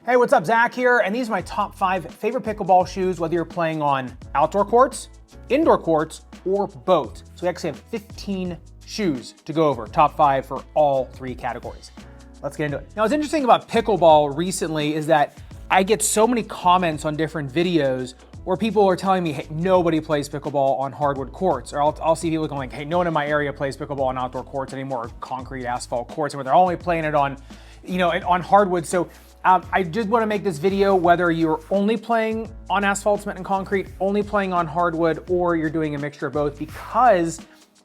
Hey, what's up? Zach here, and these are my top 5 favorite pickleball shoes, whether you're playing on outdoor courts, indoor courts, or both. So we actually have 15 shoes to go over, top 5 for all 3 categories. Let's get into it. Now, what's interesting about pickleball recently is that I get so many comments on different videos where people are telling me, hey, nobody plays pickleball on hardwood courts. Or I'll see people going like, hey, no one in my area plays pickleball on outdoor courts anymore, concrete, asphalt courts, and they're only playing it on, on hardwood. So I just want to make this video whether you're only playing on asphalt, cement, and concrete, only playing on hardwood, or you're doing a mixture of both, because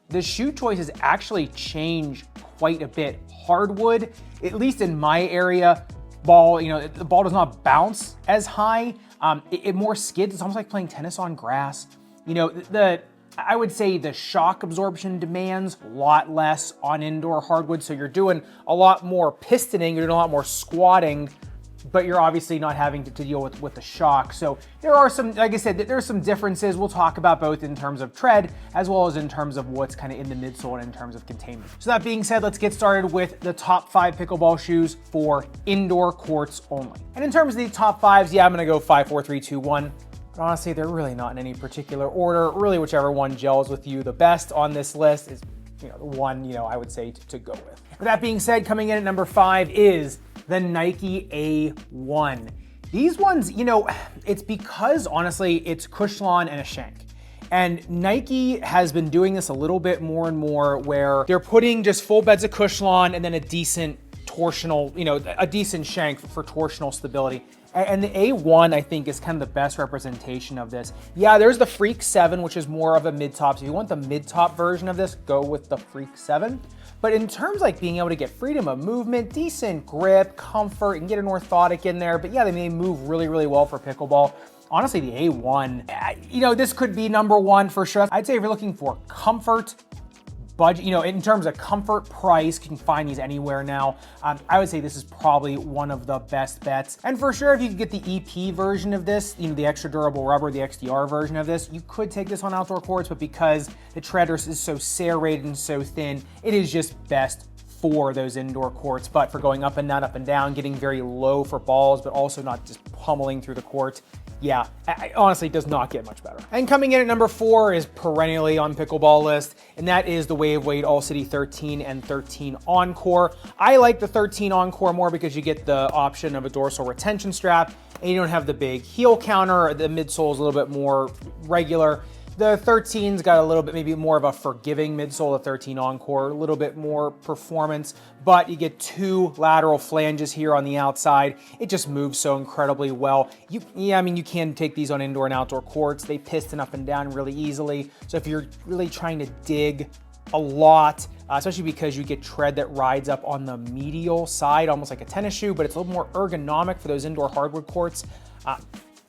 the shoe choices actually change quite a bit. Hardwood, at least in my area, the ball does not bounce as high. It more skids. It's almost like playing tennis on grass. I would say the shock absorption demands a lot less on indoor hardwood. So you're doing a lot more pistoning, you're doing a lot more squatting, but you're obviously not having to deal with the shock. So there are some, like I said, there's some differences. We'll talk about both in terms of tread, as well as in terms of what's kind of in the midsole and in terms of containment. So that being said, let's get started with the top 5 pickleball shoes for indoor courts only. And in terms of the top 5s, yeah, I'm gonna go 5, 4, 3, 2, 1. But honestly, they're really not in any particular order. Really, whichever one gels with you the best on this list is, the one, I would say to go with. With that being said, coming in at number 5 is the Nike A1. These ones, it's because honestly, it's Cushlon and a shank. And Nike has been doing this a little bit more and more, where they're putting just full beds of Cushlon and then a decent torsional, a decent shank for torsional stability. And the A1, I think, is kind of the best representation of this. Yeah, there's the Freak 7, which is more of a mid-top. So if you want the mid-top version of this, go with the Freak 7. But in terms like being able to get freedom of movement, decent grip, comfort, and get an orthotic in there, but yeah, they move really, really well for pickleball. Honestly, the A1, this could be number 1 for sure. I'd say if you're looking for comfort, budget, in terms of comfort, price, you can find these anywhere now. I would say this is probably one of the best bets. And for sure, if you could get the EP version of this, the extra durable rubber, the XDR version of this, you could take this on outdoor courts, but because the tread is so serrated and so thin, it is just best for those indoor courts. But for going up and down, getting very low for balls, but also not just pummeling through the court, yeah, honestly, does not get much better. And coming in at number 4 is perennially on pickleball list, and that is the Wave Weight All City 13 and 13 Encore. I like the 13 Encore more because you get the option of a dorsal retention strap, and you don't have the big heel counter. The midsole is a little bit more regular. The 13's got a little bit, maybe more of a forgiving midsole, the 13 Encore, a little bit more performance, but you get 2 lateral flanges here on the outside. It just moves so incredibly well. You can take these on indoor and outdoor courts. They piston up and down really easily. So if you're really trying to dig a lot, especially because you get tread that rides up on the medial side, almost like a tennis shoe, but it's a little more ergonomic for those indoor hardwood courts.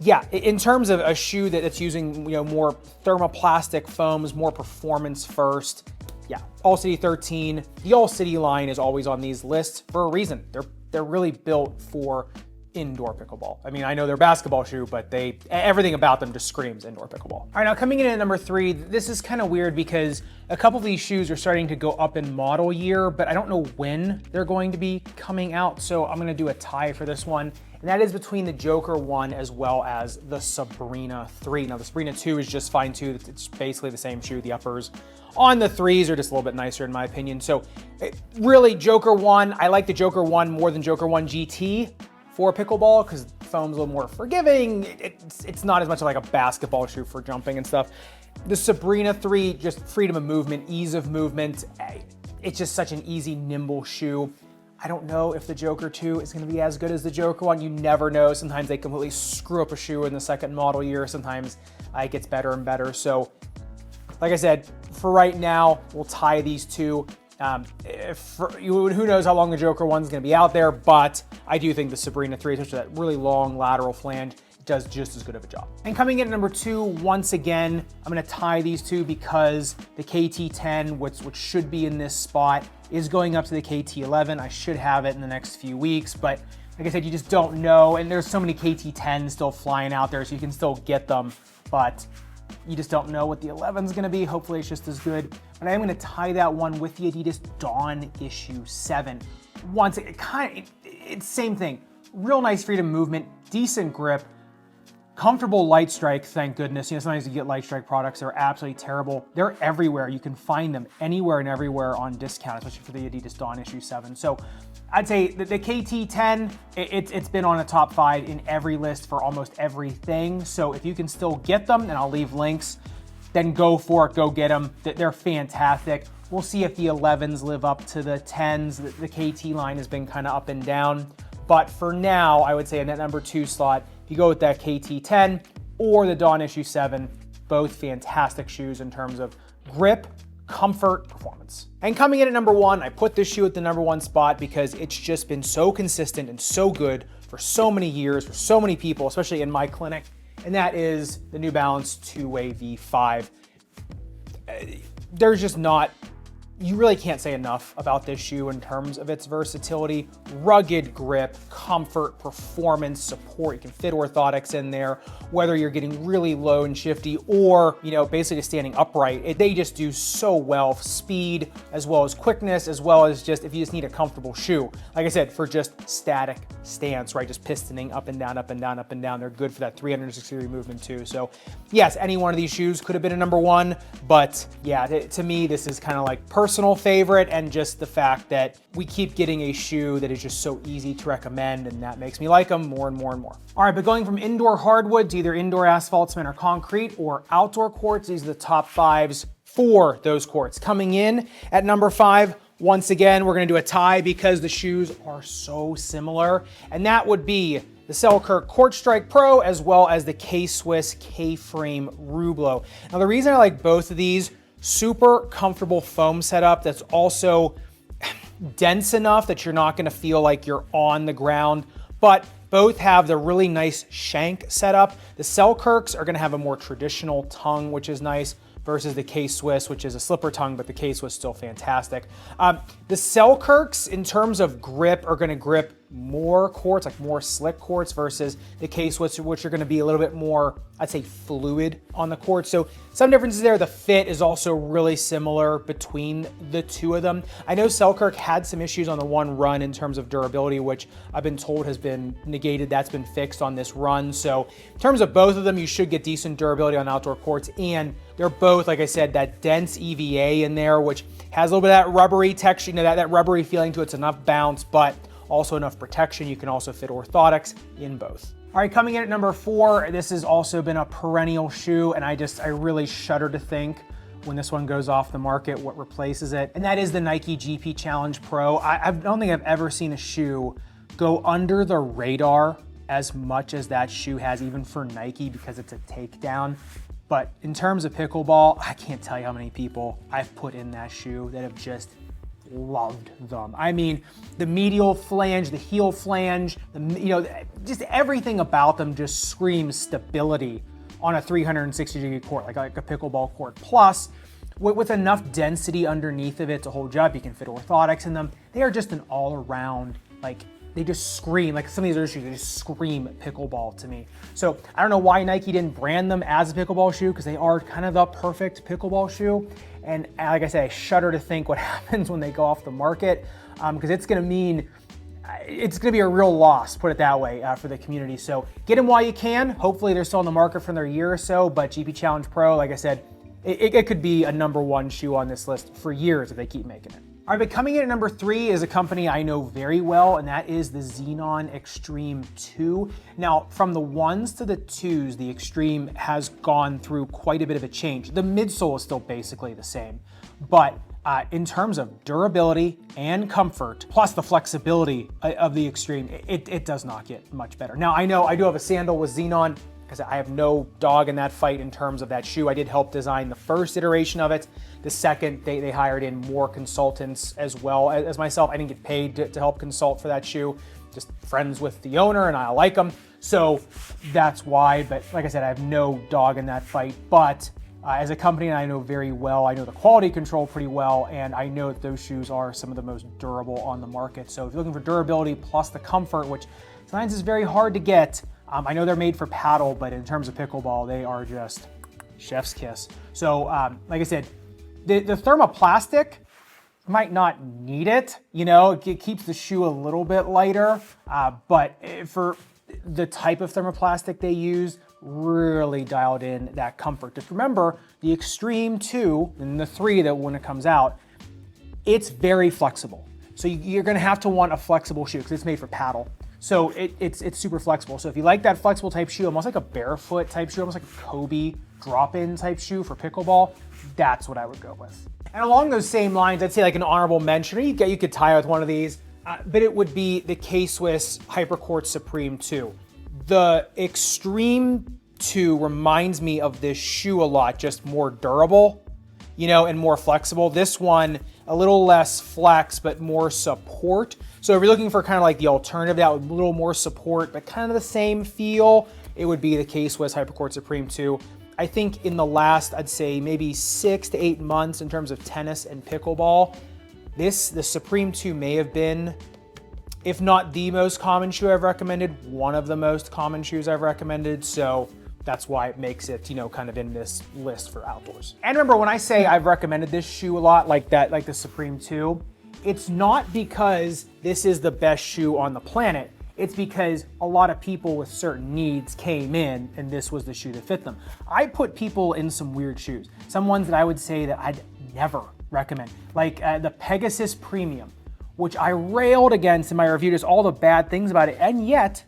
Yeah, in terms of a shoe that's using more thermoplastic foams, more performance first, yeah, All City 13, the All City line is always on these lists for a reason. They're really built for indoor pickleball. I know they're a basketball shoe, but everything about them just screams indoor pickleball. All right, now coming in at number 3, this is kind of weird because a couple of these shoes are starting to go up in model year, but I don't know when they're going to be coming out, so I'm gonna do a tie for this one. And that is between the Joker 1 as well as the Sabrina 3. Now the Sabrina 2 is just fine too. It's basically the same shoe. The uppers on the 3s are just a little bit nicer in my opinion. So really Joker 1, I like the Joker 1 more than Joker 1 GT for pickleball because the foam's a little more forgiving. It's not as much like a basketball shoe for jumping and stuff. The Sabrina 3, just freedom of movement, ease of movement. It's just such an easy, nimble shoe. I don't know if the Joker 2 is going to be as good as the Joker 1. You never know. Sometimes they completely screw up a shoe in the second model year. Sometimes it gets better and better. So, like I said, for right now, we'll tie these two. Who knows how long the Joker 1 is going to be out there, but I do think the Sabrina 3, especially that really long lateral flange, does just as good of a job. And coming in at number 2, once again, I'm gonna tie these two because the KT10, which should be in this spot, is going up to the KT11. I should have it in the next few weeks, but like I said, you just don't know. And there's so many KT10s still flying out there, so you can still get them, but you just don't know what the 11 is gonna be. Hopefully it's just as good. But I am gonna tie that one with the Adidas Dawn issue 7. Once, it's same thing. real nice freedom of movement, decent grip, comfortable light strike, thank goodness. You know, sometimes you get light strike products that are absolutely terrible. They're everywhere. You can find them anywhere and everywhere on discount, especially for the Adidas Dawn issue 7. So I'd say the KT10, it's been on a top 5 in every list for almost everything. So if you can still get them, and I'll leave links, then go for it, go get them. They're fantastic. We'll see if the 11s live up to the 10s. The KT line has been kind of up and down. But for now, I would say in that number 2 slot, if you go with that KT10 or the Dawn issue 7, both fantastic shoes in terms of grip, comfort, performance. And coming in at number 1, I put this shoe at the number 1 spot because it's just been so consistent and so good for so many years, for so many people, especially in my clinic, and that is the New Balance 2-Way V5. There's just not, you really can't say enough about this shoe in terms of its versatility, rugged grip, comfort, performance, support. You can fit orthotics in there, whether you're getting really low and shifty or, you know, basically standing upright. They just do so well, speed, as well as quickness, as well as just if you just need a comfortable shoe. Like I said, for just static stance, right? Just pistoning up and down, up and down, up and down. They're good for that 360-degree movement too. So yes, any one of these shoes could have been a number 1, but yeah, to me, this is kind of like personal favorite, and just the fact that we keep getting a shoe that is just so easy to recommend, and that makes me like them more and more and more. All right, but going from indoor hardwood to either indoor asphalt, cement, or concrete, or outdoor courts, these are the top 5s for those courts. Coming in at number 5, once again, we're gonna do a tie because the shoes are so similar, and that would be the Selkirk Court Strike Pro, as well as the K-Swiss K-Frame Rublo. Now, the reason I like both of these, super comfortable foam setup that's also dense enough that you're not gonna feel like you're on the ground, but both have the really nice shank setup. The Selkirks are gonna have a more traditional tongue, which is nice, versus the K-Swiss, which is a slipper tongue, but the K-Swiss is still fantastic. The Selkirks, in terms of grip, are gonna grip more courts, like more slick courts, versus the K-Swiss, which are gonna be a little bit more, I'd say, fluid on the court. So some differences there. The fit is also really similar between the two of them. I know Selkirk had some issues on the one run in terms of durability, which I've been told has been negated. That's been fixed on this run. So in terms of both of them, you should get decent durability on outdoor courts, and they're both, like I said, that dense EVA in there, which has a little bit of that rubbery texture, you know, that rubbery feeling to it. It's enough bounce, but also enough protection. You can also fit orthotics in both. All right, coming in at number 4, this has also been a perennial shoe, and I really shudder to think when this one goes off the market, what replaces it, and that is the Nike GP Challenge Pro. I don't think I've ever seen a shoe go under the radar as much as that shoe has, even for Nike, because it's a takedown. But in terms of pickleball, I can't tell you how many people I've put in that shoe that have just loved them. I mean, the medial flange, the heel flange, just everything about them just screams stability on a 360-degree court, like a pickleball court. Plus, with enough density underneath of it to hold you up, you can fit orthotics in them. They are just an all-around, they just scream, like some of these other shoes, they just scream pickleball to me. So I don't know why Nike didn't brand them as a pickleball shoe, because they are kind of the perfect pickleball shoe. And like I said, I shudder to think what happens when they go off the market, because it's gonna be a real loss, put it that way, for the community. So get them while you can. Hopefully they're still on the market for another year or so, but GP Challenge Pro, like I said, it could be a number 1 shoe on this list for years if they keep making it. All right, but coming in at number 3 is a company I know very well, and that is the Xenon Extreme 2. Now, from the 1s to the 2s, the Extreme has gone through quite a bit of a change. The midsole is still basically the same, but in terms of durability and comfort, plus the flexibility of the Extreme, it does not get much better. Now, I know I do have a sandal with Xenon, because I have no dog in that fight in terms of that shoe. I did help design the first iteration of it. The second, they hired in more consultants as well as myself. I didn't get paid to help consult for that shoe. Just friends with the owner, and I like them. So that's why, but like I said, I have no dog in that fight. But as a company I know very well, I know the quality control pretty well, and I know that those shoes are some of the most durable on the market. So if you're looking for durability plus the comfort, which sometimes is very hard to get, I know they're made for paddle, but in terms of pickleball, they are just chef's kiss. So like I said, the thermoplastic, might not need it. You know, it keeps the shoe a little bit lighter, but for the type of thermoplastic they use, really dialed in that comfort. Just remember, the Extreme 2 and the 3 that when it comes out, it's very flexible. So you're gonna have to want a flexible shoe because it's made for paddle. So it's super flexible. So if you like that flexible type shoe, almost like a barefoot type shoe, almost like a Kobe drop-in type shoe for pickleball, that's what I would go with. And along those same lines, I'd say like an honorable mention, or you could tie with one of these, but it would be the K-Swiss Hypercourt Supreme 2. The Extreme 2 reminds me of this shoe a lot, just more durable, you know, and more flexible. This one, a little less flex, but more support. So if you're looking for kind of like the alternative, that with a little more support, but kind of the same feel, it would be the K-Swiss Hypercourt Supreme 2. I think in the last, I'd say maybe 6 to 8 months in terms of tennis and pickleball, the Supreme 2 may have been, if not the most common shoe I've recommended, one of the most common shoes I've recommended. So that's why it makes it, you know, kind of in this list for outdoors. And remember, when I say I've recommended this shoe a lot, like the Supreme 2, it's not because this is the best shoe on the planet. It's because a lot of people with certain needs came in and this was the shoe that fit them. I put people in some weird shoes, some ones that I would say that I'd never recommend, like the Pegasus Premium, which I railed against in my review, just all the bad things about it, and yet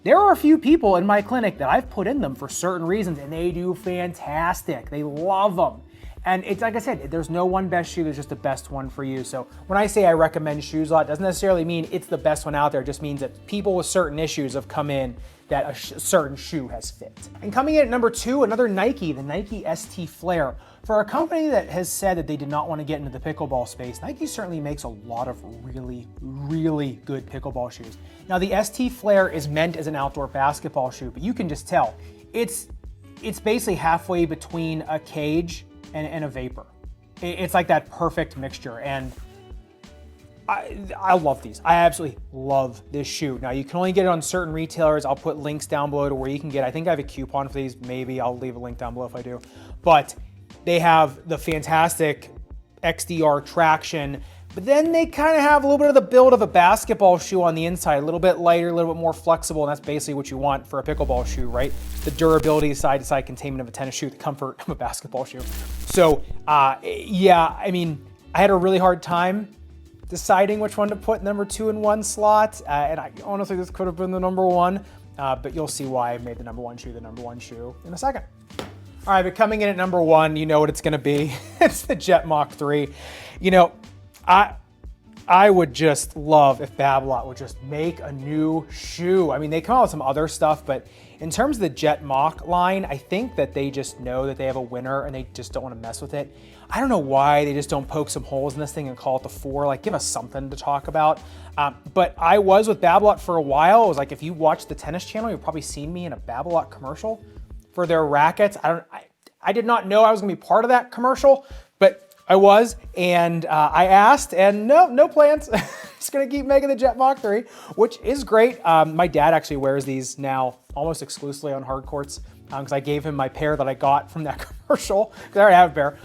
there are a few people in my clinic that I've put in them for certain reasons and they do fantastic. They love them. And it's like I said, there's no one best shoe, there's just the best one for you. So when I say I recommend shoes a lot, it doesn't necessarily mean it's the best one out there. It just means that people with certain issues have come in that a certain shoe has fit. And coming in at number 2, another Nike, the Nike ST Flare. For a company that has said that they did not want to get into the pickleball space, Nike certainly makes a lot of really, really good pickleball shoes. Now the ST Flare is meant as an outdoor basketball shoe, but you can just tell, it's basically halfway between a cage and a vapor. It's like that perfect mixture, and I love these. I absolutely love this shoe. Now you can only get it on certain retailers. I'll put links down below to where you can get it. I think I have a coupon for these. Maybe I'll leave a link down below if I do. But they have the fantastic XDR traction, but then they kind of have a little bit of the build of a basketball shoe on the inside, a little bit lighter, a little bit more flexible, and that's basically what you want for a pickleball shoe, right? The durability, side-to-side containment of a tennis shoe, the comfort of a basketball shoe. So yeah, I mean, I had a really hard time deciding which one to put number 2 in one slot, and I honestly, this could have been the number 1, but you'll see why I made the number 1 shoe the number 1 shoe in a second. All right, but coming in at number 1, you know what it's gonna be. It's the Jet Mach 3. You know, I would just love if Babolat would just make a new shoe. I mean, they come out with some other stuff, but in terms of the Jet Mach line, I think that they just know that they have a winner and they just don't want to mess with it. I don't know why they just don't poke some holes in this thing and call it the 4, like give us something to talk about. But I was with Babolat for a while. It was like, if you watch the tennis channel, you've probably seen me in a Babolat commercial for their rackets. I did not know I was gonna be part of that commercial, but I was, and I asked, and no plans. Just gonna keep making the Jet Mach 3, which is great. My dad actually wears these now almost exclusively on hard courts because I gave him my pair that I got from that commercial, because I already have a pair,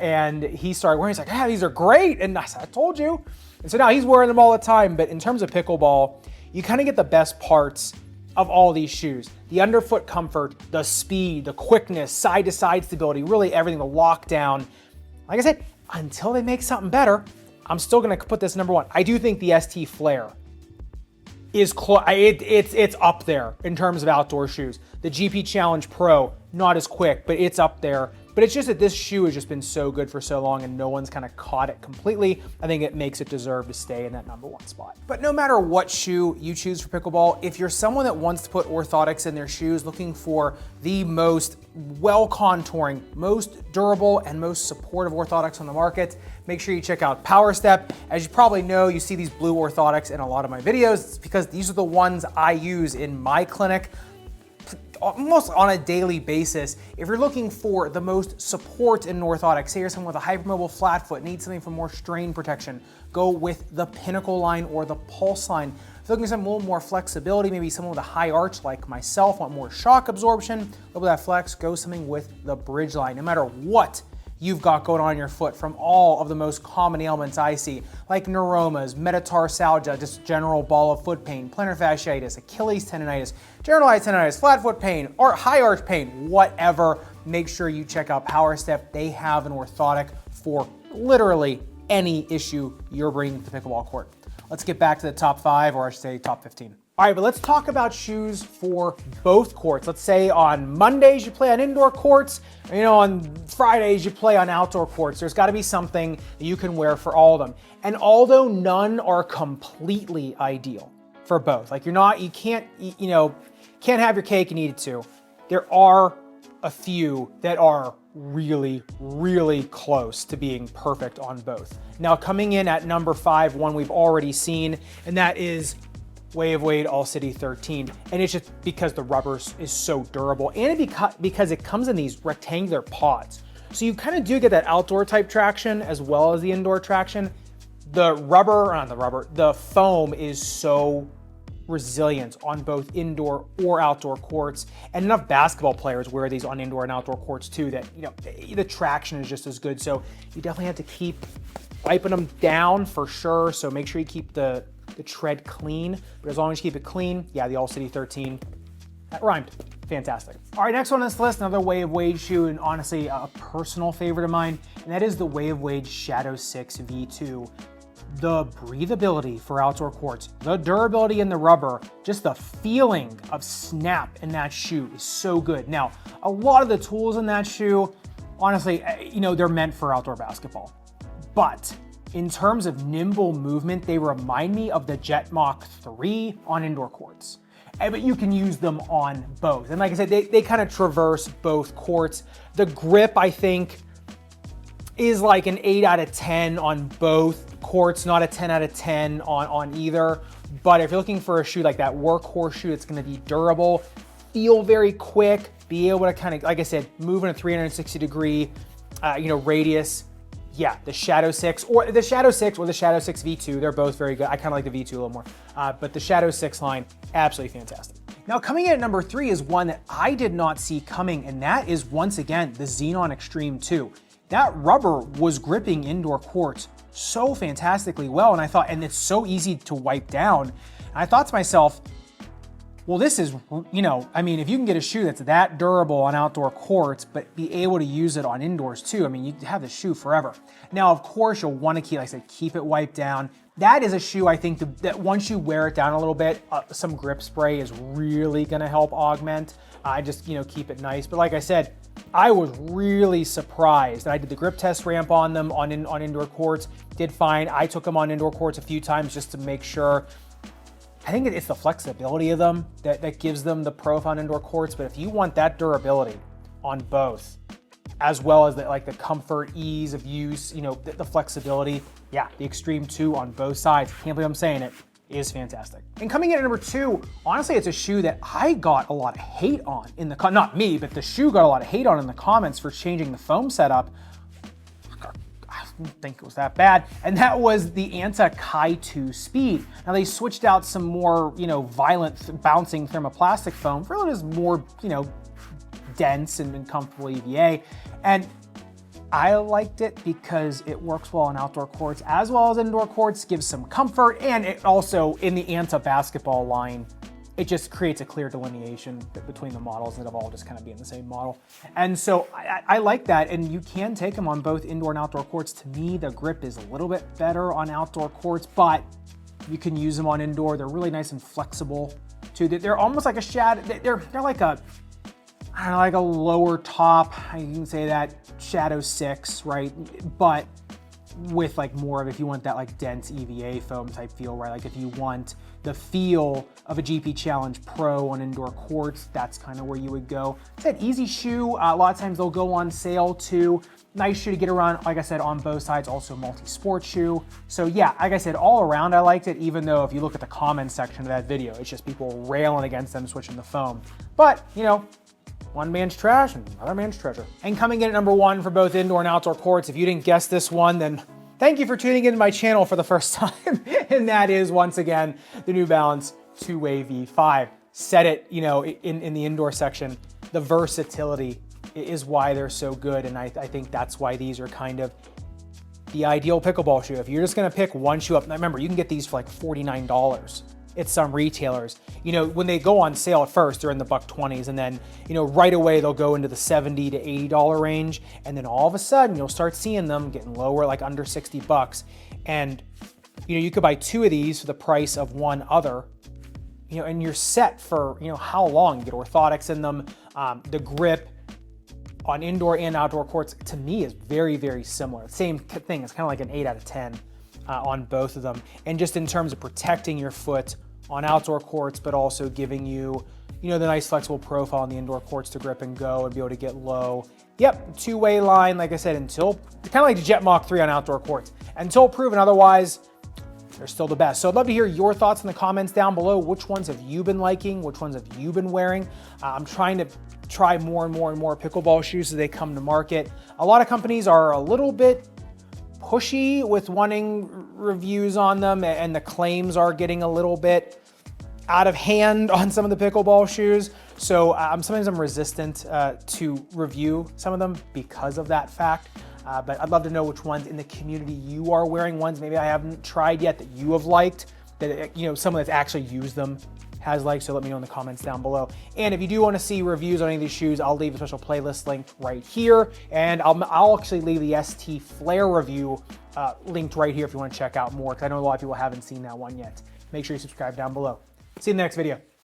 and he started wearing, he's like, these are great, and I said, I told you. And so now he's wearing them all the time, but in terms of pickleball, you kind of get the best parts of all these shoes. The underfoot comfort, the speed, the quickness, side-to-side stability, really everything, the lockdown. Like I said, until they make something better, I'm still gonna put this number 1. I do think the ST Flare is it's up there in terms of outdoor shoes. The GP Challenge Pro, not as quick, but it's up there. But it's just that this shoe has just been so good for so long and no one's kind of caught it completely. I think it makes it deserve to stay in that number 1 spot. But no matter what shoe you choose for pickleball, if you're someone that wants to put orthotics in their shoes, looking for the most well-contouring, most durable, and most supportive orthotics on the market, make sure you check out Power Step. As you probably know, you see these blue orthotics in a lot of my videos. It's because these are the ones I use in my clinic almost on a daily basis. If you're looking for the most support in an orthotic, say you're someone with a hypermobile flat foot, needs something for more strain protection, go with the Pinnacle line or the Pulse line. If you're looking for some little more flexibility, maybe someone with a high arch like myself, want more shock absorption, a little bit of that flex, go something with the Bridge line. No matter what you've got going on your foot from all of the most common ailments I see, like neuromas, metatarsalgia, just general ball of foot pain, plantar fasciitis, Achilles tendonitis, generalized tendonitis, flat foot pain, or high arch pain, whatever, make sure you check out Power Step. They have an orthotic for literally any issue you're bringing to the pickleball court. Let's get back to the top 5, or I should say top 15. All right, but let's talk about shoes for both courts. Let's say on Mondays you play on indoor courts, or, on Fridays you play on outdoor courts. There's gotta be something that you can wear for all of them. And although none are completely ideal for both, like you can't have your cake and eat it too. There are a few that are really, really close to being perfect on both. Now coming in at number 5, one we've already seen, and that is Wave Wade All City 13. And it's just because the rubber is so durable, and because it comes in these rectangular pods. So you kind of do get that outdoor type traction as well as the indoor traction. The foam is so resilient on both indoor or outdoor courts, and enough basketball players wear these on indoor and outdoor courts too that the traction is just as good. So you definitely have to keep wiping them down for sure. So make sure you keep the tread clean, but as long as you keep it clean, yeah, the All City 13, that rhymed. Fantastic. All right, next on this list, another Wave Wade shoe, and honestly a personal favorite of mine, and that is the Wave Wade Shadow 6 V2. The breathability for outdoor courts, the durability in the rubber, just the feeling of snap in that shoe is so good. Now, a lot of the tools in that shoe, honestly, they're meant for outdoor basketball. But in terms of nimble movement, they remind me of the Jet Mach 3 on indoor courts. But you can use them on both. And like I said, they kind of traverse both courts. The grip, I think, is like an 8 out of 10 on both courts, not a 10 out of 10 on either. But if you're looking for a shoe like that, workhorse shoe, it's gonna be durable, feel very quick, be able to kind of, like I said, move in a 360 degree radius. Yeah, the Shadow 6 or the Shadow 6 V2, they're both very good. I kind of like the V2 a little more, but the Shadow 6 line, absolutely fantastic. Now coming in at number 3 is one that I did not see coming, and that is once again, the Xenon Extreme 2. That rubber was gripping indoor courts so fantastically well, and I thought, and it's so easy to wipe down. And I thought to myself, well, this is, if you can get a shoe that's that durable on outdoor courts, but be able to use it on indoors too, you have the shoe forever. Now, of course, you'll want to keep, like I said, keep it wiped down. That is a shoe I think that once you wear it down a little bit, some grip spray is really going to help augment. Just keep it nice. But like I said, I was really surprised. I did the grip test ramp on them on indoor courts, did fine. I took them on indoor courts a few times just to make sure. I think it's the flexibility of them that gives them the pro on indoor courts, but if you want that durability on both, as well as the comfort, ease of use, the flexibility, yeah, the Extreme 2 on both sides, can't believe I'm saying it, is fantastic. And coming in at number 2, honestly, it's a shoe that I got a lot of hate on in the, not me, but the shoe got a lot of hate on in the comments for changing the foam setup. I didn't think it was that bad, and that was the Anta Kai 2 Speed. Now they switched out some more, violent bouncing thermoplastic foam for what is more, dense and comfortable EVA. And I liked it because it works well on outdoor courts as well as indoor courts, gives some comfort, and it also, in the Anta basketball line, it just creates a clear delineation between the models that have all just kind of being the same model. And so I like that, and you can take them on both indoor and outdoor courts. To me, the grip is a little bit better on outdoor courts, but you can use them on indoor. They're really nice and flexible too. They're almost like a shadow, they're like a, I don't know, like a lower top, you can say that, Shadow 6, right? But with more of, if you want that dense EVA foam type feel, right? Like if you want the feel of a GP Challenge Pro on indoor courts, that's kind of where you would go. It's an easy shoe. A lot of times they'll go on sale too. Nice shoe to get around, like I said, on both sides, also multi-sport shoe. So yeah, like I said, all around I liked it, even though if you look at the comments section of that video, it's just people railing against them switching the foam. But, one man's trash and another man's treasure. And coming in at number 1 for both indoor and outdoor courts, if you didn't guess this one, then thank you for tuning into my channel for the first time. And that is, once again, the New Balance 2-Way V5. Said it, in the indoor section, the versatility is why they're so good. And I think that's why these are kind of the ideal pickleball shoe. If you're just gonna pick one shoe up, now remember, you can get these for like $49 at some retailers. You know, when they go on sale at first, they're in the $120s, and then, you know, right away they'll go into the $70 to $80 range, and then all of a sudden you'll start seeing them getting lower, like under 60 bucks. And, you know, you could buy 2 of these for the price of one other, you know, and you're set for, you know, how long. You get orthotics in them. The grip on indoor and outdoor courts, to me, is very, very similar. Same thing, it's kind of like an 8 out of 10 on both of them. And just in terms of protecting your foot on outdoor courts, but also giving you, you know, the nice flexible profile on the indoor courts to grip and go and be able to get low. Yep, two-way line, like I said, until, kind of like the Jet Mach 3 on outdoor courts. Until proven otherwise, they're still the best. So I'd love to hear your thoughts in the comments down below. Which ones have you been liking? Which ones have you been wearing? I'm trying to try more and more pickleball shoes as they come to market. A lot of companies are a little bit pushy with wanting reviews on them, and the claims are getting a little bit out of hand on some of the pickleball shoes. So sometimes I'm resistant to review some of them because of that fact. But I'd love to know which ones in the community you are wearing, ones maybe I haven't tried yet that you have liked, that, you know, someone that's actually used them has liked. So let me know in the comments down below. And if you do want to see reviews on any of these shoes, I'll leave a special playlist link right here. And I'll actually leave the ST Flare review linked right here if you want to check out more, because I know a lot of people haven't seen that one yet. Make sure you subscribe down below. See you in the next video.